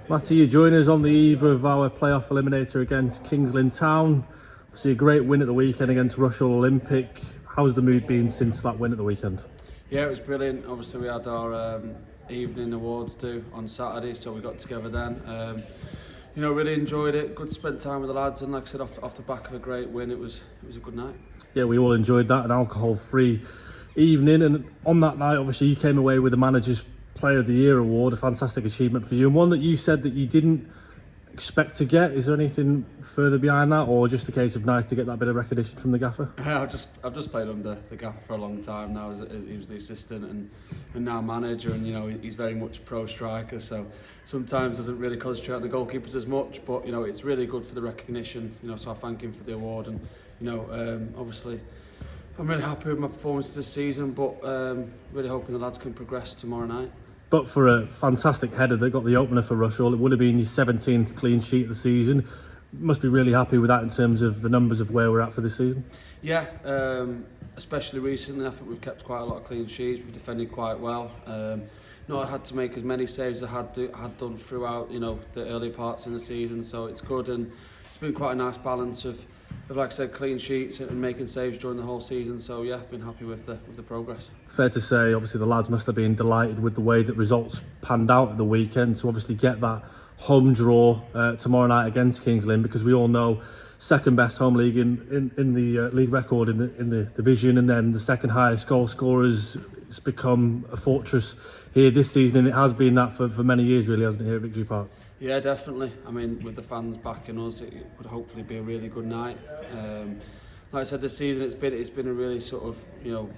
Matty, you join us on the eve of our playoff eliminator against Kings Lynn Town. Obviously a great win at the weekend against Rushall Olympic. How's the mood been since that win at the weekend? Yeah, it was brilliant. Obviously we had our evening awards due on Saturday, so we got together then. Really enjoyed it. Good to spend time with the lads, and like I said, off the back of a great win, it was a good night. Yeah, we all enjoyed that, an alcohol-free evening, and on that night obviously you came away with the Manager's Player of the Year award, a fantastic achievement for you, and one that you said that you didn't expect to get. Is there anything further behind that, or just a case of nice to get that bit of recognition from the gaffer? I've just played under the gaffer for a long time now. He was the assistant and now manager, and he's very much pro striker, so sometimes doesn't really concentrate on the goalkeepers as much, but it's really good for the recognition, so I thank him for the award. And obviously I'm really happy with my performance this season, but really hoping the lads can progress tomorrow night. But for a fantastic header that got the opener for Rushall, it would have been your 17th clean sheet of the season. Must be really happy with that in terms of the numbers of where we're at for this season. Yeah, especially recently, I think we've kept quite a lot of clean sheets. We've defended quite well. Not had to make as many saves as I had done throughout, the early parts in the season. So it's good, and it's been quite a nice balance of like I said, clean sheets and making saves during the whole season. So yeah, been happy with the progress. Fair to say, obviously the lads must have been delighted with the way that results panned out at the weekend to obviously get that home draw tomorrow night against Kings Lynn, because we all know second best home league in the league record in the division, and then the second highest goal scorers. It's become a fortress here this season, and it has been that for many years, really, hasn't it, here at Victory Park? Yeah, definitely. I mean, with the fans backing us, it would hopefully be a really good night. Like I said, this season it's been a really sort of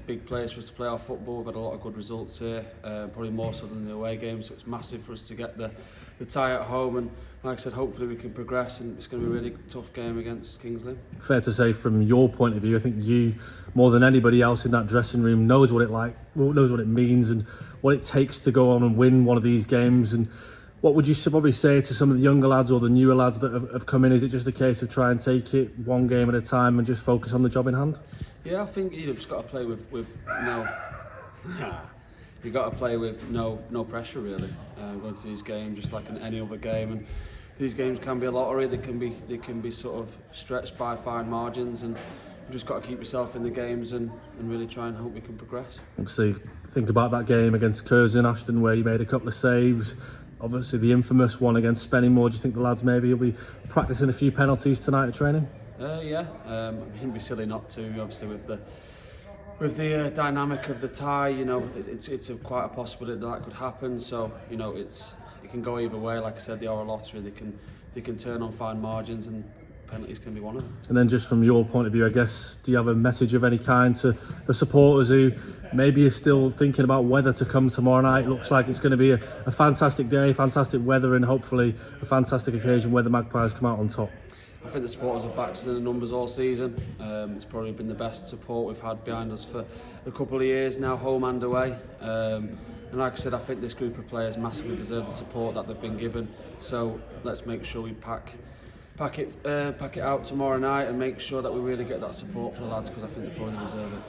big place for us to play our football. We've had a lot of good results here, probably more so than the away games. So it's massive for us to get the tie at home, and like I said, hopefully we can progress, and it's going to be a really tough game against Kings Lynn. Fair to say, from your point of view, I think you more than anybody else in that dressing room knows what it means and what it takes to go on and win one of these games. And what would you probably say to some of the younger lads or the newer lads that have come in? Is it just a case of try and take it one game at a time and just focus on the job in hand? Yeah, I think you've just got to play with no. You've got to play with no pressure, really. Going to these games just like in any other game, and these games can be a lottery. They can be sort of stretched by fine margins, and you've just got to keep yourself in the games and really try and hope we can progress. Obviously, think about that game against Curzon, Ashton, where you made a couple of saves. Obviously the infamous one against Spennymoor. Do you think the lads maybe will be practicing a few penalties tonight at training? Yeah, it'd be silly not to. Obviously with the dynamic of the tie, it's quite a possibility that could happen. So it can go either way. Like I said, they are a lottery. They can turn on fine margins, and penalties can be one of them. And then just from your point of view, I guess, do you have a message of any kind to the supporters who maybe are still thinking about whether to come tomorrow night? It looks like it's going to be a fantastic day, fantastic weather, and hopefully a fantastic occasion where the Magpies come out on top. I think the supporters have backed us in the numbers all season. It's probably been the best support we've had behind us for a couple of years now, home and away. And like I said, I think this group of players massively deserve the support that they've been given. So let's make sure we pack it out tomorrow night and make sure that we really get that support for the lads, because I think they probably deserve it.